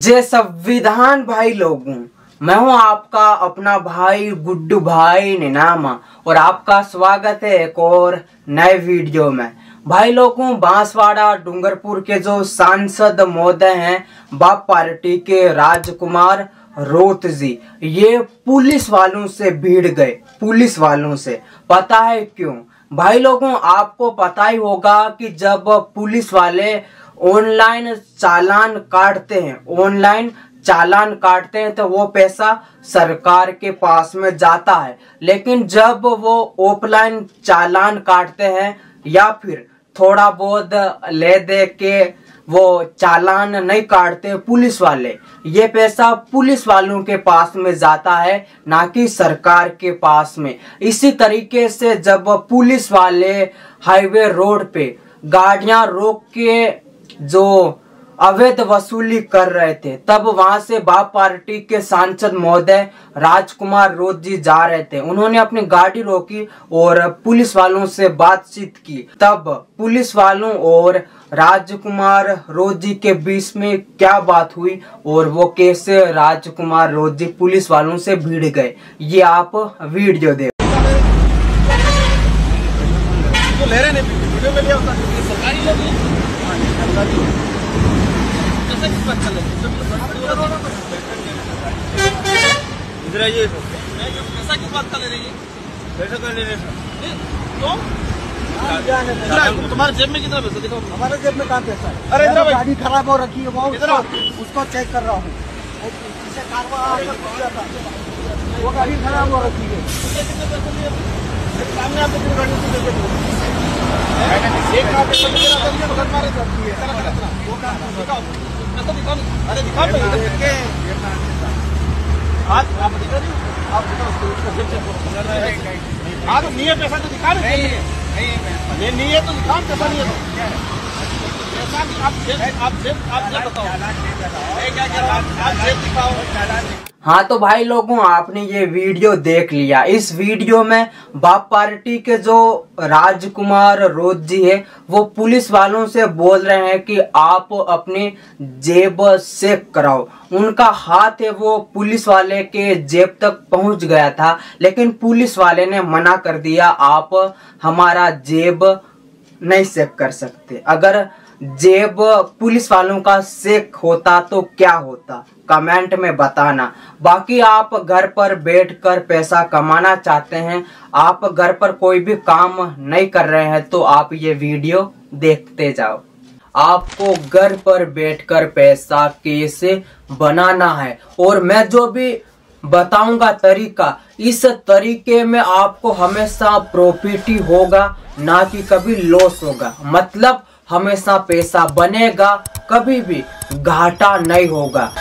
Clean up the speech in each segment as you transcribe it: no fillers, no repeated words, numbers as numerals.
जय संविधान भाई लोगों, मैं हूं आपका अपना भाई गुड्डू भाई निनामा और आपका स्वागत है एक और नए वीडियो में। भाई लोगों, बांसवाड़ा डूंगरपुर के जो सांसद महोदय हैं बाप पार्टी के राजकुमार रोत जी, ये पुलिस वालों से भिड़ गए। पुलिस वालों से पता है क्यों? भाई लोगों, आपको पता ही होगा कि जब पुलिस वाले ऑनलाइन चालान काटते हैं तो वो पैसा सरकार के पास में जाता है, लेकिन जब वो ऑफलाइन चालान काटते हैं या फिर थोड़ा बहुत ले दे के वो चालान नहीं काटते पुलिस वाले, ये पैसा पुलिस वालों के पास में जाता है, ना कि सरकार के पास में। इसी तरीके से जब पुलिस वाले हाईवे रोड पे गाड़ियां रोक के जो अवैध वसूली कर रहे थे, तब वहां से बाप पार्टी के सांसद महोदय राजकुमार रोत जी जा रहे थे। उन्होंने अपनी गाड़ी रोकी और पुलिस वालों से बातचीत की। तब पुलिस वालों और राजकुमार रोत जी के बीच में क्या बात हुई और वो कैसे राजकुमार रोत जी पुलिस वालों से भिड़ गए, ये आप वीडियो देखो। इधर आइए। पैसा क्यों बात कर ले रही है? पैसा कर ले रहे तो तुम्हारे जेब में कितना पैसा? देखो हमारे जेब में कहाँ पैसा है? अरे गाड़ी खराब हो रखी है, वो उसको चेक कर रहा हूँ। वो गाड़ी खराब हो रखी है। सामने आपको गाड़ी अरे दिखाओ आप नहीं है पैसा तो दिखा रहे नहीं है तो दिखाओ पैसा नहीं है तो आप हाँ तो भाई लोगों, आपने ये वीडियो देख लिया। इस वीडियो में बाप पार्टी के जो राजकुमार रोत जी है वो पुलिस वालों से बोल रहे हैं कि आप अपनी जेब चेक कराओ। उनका हाथ है वो पुलिस वाले के जेब तक पहुंच गया था, लेकिन पुलिस वाले ने मना कर दिया, आप हमारा जेब नहीं चेक कर सकते। अगर जेब पुलिस वालों का चेक होता तो क्या होता, कमेंट में बताना। बाकी आप घर पर बैठकर पैसा कमाना चाहते हैं, आप घर पर कोई भी काम नहीं कर रहे हैं, तो आप ये वीडियो देखते जाओ। आपको घर पर बैठकर पैसा कैसे बनाना है और मैं जो भी बताऊंगा तरीका, इस तरीके में आपको हमेशा प्रॉफिट ही होगा, ना कि कभी लॉस होगा। मतलब हमेशा पैसा बनेगा, कभी भी घाटा नहीं होगा।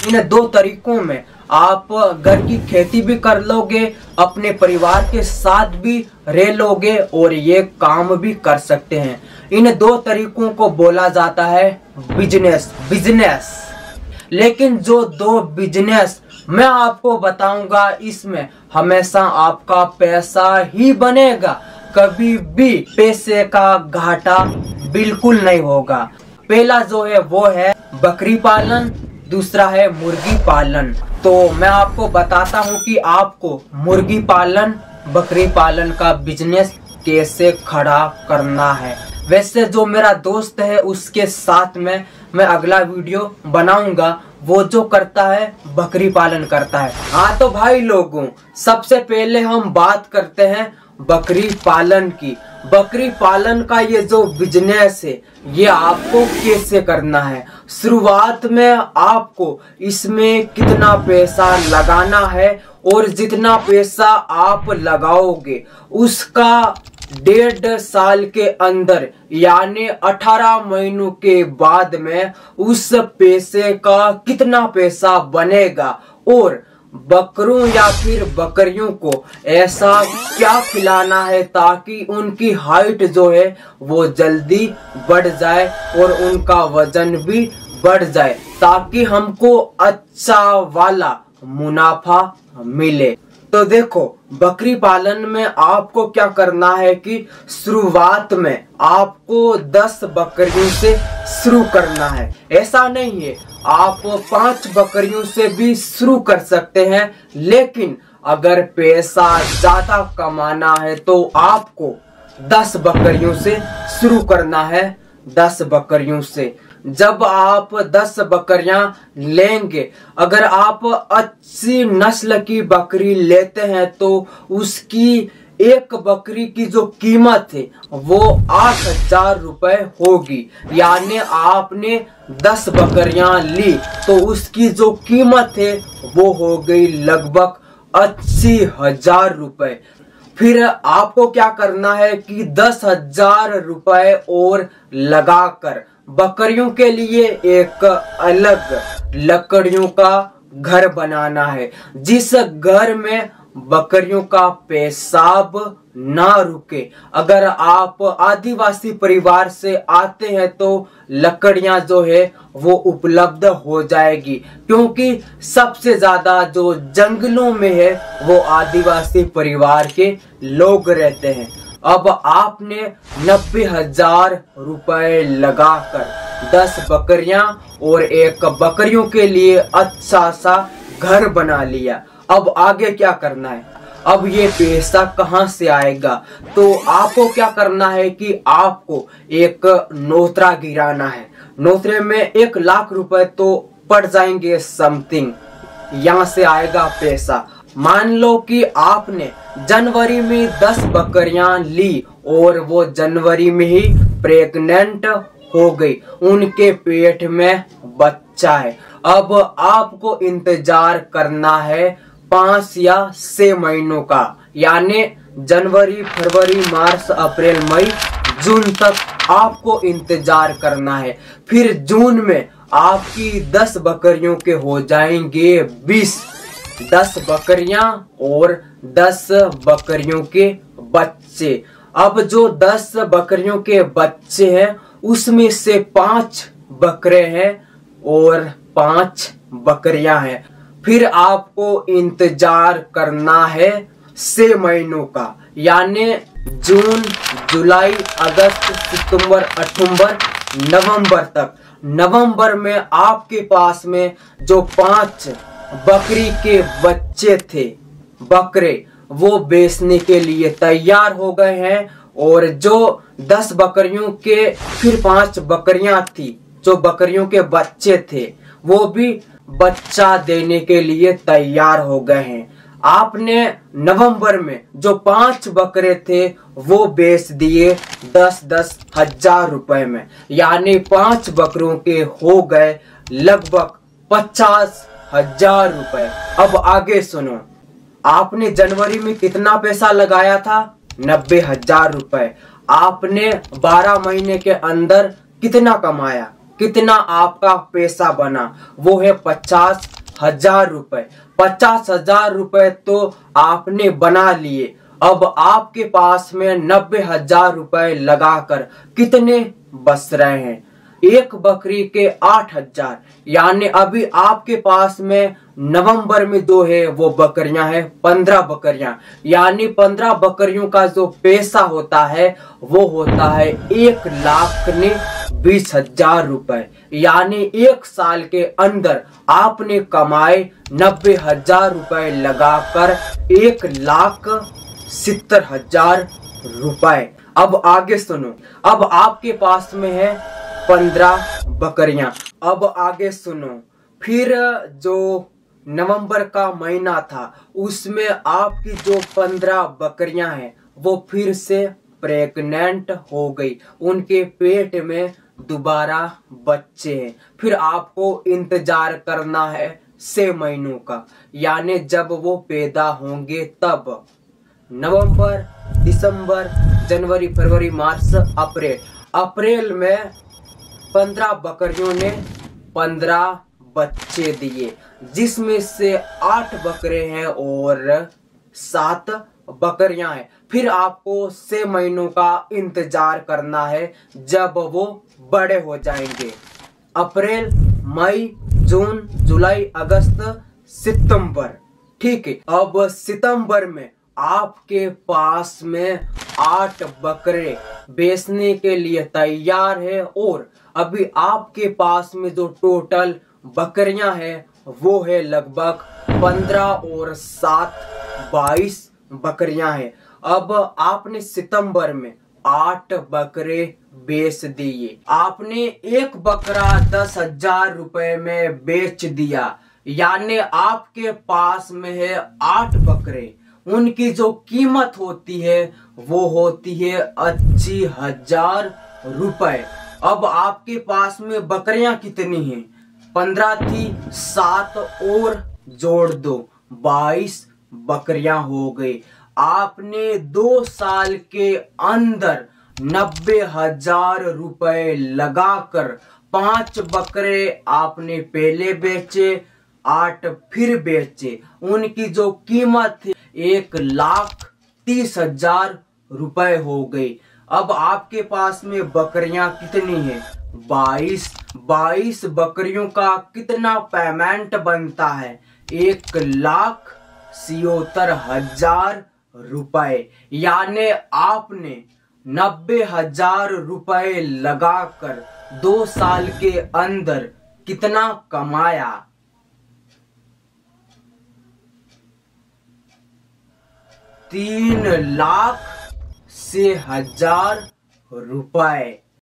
इन दो तरीकों में आप घर की खेती भी कर लोगे, अपने परिवार के साथ भी रह लोगे और ये काम भी कर सकते हैं। इन दो तरीकों को बोला जाता है बिजनेस। लेकिन जो दो बिजनेस मैं आपको बताऊंगा, इसमें हमेशा आपका पैसा ही बनेगा, कभी भी पैसे का घाटा बिल्कुल नहीं होगा। पहला जो है वो है बकरी पालन, दूसरा है मुर्गी पालन। तो मैं आपको बताता हूँ कि आपको मुर्गी पालन बकरी पालन का बिजनेस कैसे खड़ा करना है। वैसे जो मेरा दोस्त है उसके साथ में मैं अगला वीडियो बनाऊंगा, वो जो करता है बकरी पालन करता है। हाँ तो भाई लोगों, सबसे पहले हम बात करते हैं बकरी पालन की। बकरी पालन का ये जो बिजनेस है ये आपको कैसे करना है। शुरुआत में आपको इसमें कितना पैसा लगाना है और जितना पैसा आप लगाओगे उसका 1.5 साल के अंदर यानी 18 महीनों के बाद में उस पैसे का कितना पैसा बनेगा और बकरों या फिर बकरियों को ऐसा क्या खिलाना है ताकि उनकी हाइट जो है वो जल्दी बढ़ जाए और उनका वजन भी बढ़ जाए, ताकि हमको अच्छा वाला मुनाफा मिले। तो देखो, बकरी पालन में आपको क्या करना है कि शुरुआत में आपको 10 बकरियों से शुरू करना है। ऐसा नहीं है, आप 5 बकरियों से भी शुरू कर सकते हैं, लेकिन अगर पैसा ज्यादा कमाना है तो आपको 10 बकरियों से शुरू करना है। 10 बकरियों से जब आप 10 बकरियां लेंगे, अगर आप अच्छी नस्ल की बकरी लेते हैं तो उसकी एक बकरी की जो कीमत है वो 8,000 रुपए होगी। यानी आपने 10 बकरियां ली तो उसकी जो कीमत है वो हो गई लगभग 80,000 रुपए। फिर आपको क्या करना है कि 10,000 रुपए और लगाकर बकरियों के लिए एक अलग लकड़ियों का घर बनाना है, जिस घर में बकरियों का पेशाब ना रुके। अगर आप आदिवासी परिवार से आते हैं तो लकड़ियां जो है वो उपलब्ध हो जाएगी, क्योंकि सबसे ज्यादा जो जंगलों में है वो आदिवासी परिवार के लोग रहते हैं। अब आपने 90,000 रुपए लगाकर 10 बकरियां और एक बकरियों के लिए अच्छा सा घर बना लिया। अब आगे क्या करना है? अब ये पैसा कहाँ से आएगा? तो आपको क्या करना है कि आपको एक नोतरा गिराना है। नोतरे में 1 लाख रुपए तो पड़ जाएंगे समथिंग, यहाँ से आएगा पैसा। मान लो कि आपने जनवरी में 10 बकरियां ली और वो जनवरी में ही प्रेग्नेंट हो गई, उनके पेट में बच्चा है। अब आपको इंतजार करना है 5 या 6 महीनों का, यानी जनवरी, फरवरी, मार्च, अप्रैल, मई, जून तक आपको इंतजार करना है। फिर जून में आपकी 10 बकरियों के हो जाएंगे 20। 10 बकरियां और 10 बकरियों के बच्चे। अब जो 10 बकरियों के बच्चे हैं उसमें से 5 बकरे हैं और 5 बकरियां हैं। फिर आपको इंतजार करना है 6 महीनों का, यानी जून, जुलाई, अगस्त, सितंबर, अक्टूबर, नवंबर तक। नवंबर में आपके पास में जो 5 बकरी के बच्चे थे, बकरे, वो बेचने के लिए तैयार हो गए हैं। और जो 10 बकरियों के फिर 5 बकरियां थी, जो बकरियों के बच्चे थे, वो भी बच्चा देने के लिए तैयार हो गए हैं। आपने नवंबर में जो 5 बकरे थे वो बेच दिए 10-10 हजार रुपए में, यानी 5 बकरों के हो गए लगभग 50,000 रुपए। अब आगे सुनो, आपने जनवरी में कितना पैसा लगाया था? 90,000 रुपए। आपने 12 महीने के अंदर कितना कमाया? कितना आपका पैसा बना? वो है 50,000 रुपए। 50,000 रुपए तो आपने बना लिए। अब आपके पास में 90,000 रुपए लगाकर कितने बच रहे हैं? एक बकरी के 8,000, यानी अभी आपके पास में नवंबर में जो है वो बकरियां हैं 15 बकरियां, यानी 15 बकरियों का जो पैसा होता है वो होता है 1,20,000 रुपए। यानी 1 साल के अंदर आपने कमाए 90,000 रुपए लगाकर 1,70,000 रुपए। अब आगे सुनो, अब आपके पास में है 15 बकरियां। अब आगे सुनो, फिर जो नवंबर का महीना था उसमें आपकी जो 15 बकरियां हैं वो फिर से प्रेग्नेंट हो गई, उनके पेट में दोबारा बच्चे हैं। फिर आपको इंतजार करना है 6 महीनों का, यानी जब वो पैदा होंगे तब। नवंबर, दिसंबर, जनवरी, फरवरी, मार्च, अप्रैल। अप्रैल में 15 बकरियों ने 15 बच्चे दिए, जिसमें से 8 बकरे हैं और 7 बकरियां हैं। फिर आपको 6 महीनों का इंतजार करना है जब वो बड़े हो जाएंगे। अप्रैल, मई, जून, जुलाई, अगस्त, सितंबर, ठीक है। अब सितंबर में आपके पास में 8 बकरे बेचने के लिए तैयार है और अभी आपके पास में जो टोटल बकरियां हैं वो है लगभग 15 और 7 22 बकरियां हैं। अब आपने सितंबर में 8 बकरे बेच दिए। आपने एक बकरा 10,000 रुपए में बेच दिया, यानी आपके पास में है 8 बकरे। उनकी जो कीमत होती है वो होती है 80,000 रुपए। अब आपके पास में बकरियां कितनी हैं? 15 थी, 7 और जोड़ दो, 22 बकरियां हो गई। आपने 2 साल के अंदर 90,000 रुपए लगाकर 5 बकरे आपने पहले बेचे, 8 फिर बेचे। उनकी जो कीमत थी 1,30,000 रुपए हो गई। अब आपके पास में बकरियां कितनी हैं? 22 बकरियों का कितना पेमेंट बनता है? 1,76,000 रुपए। यानी आपने 90,000 रुपए लगाकर 2 साल के अंदर कितना कमाया? 3,00,000 रुपए।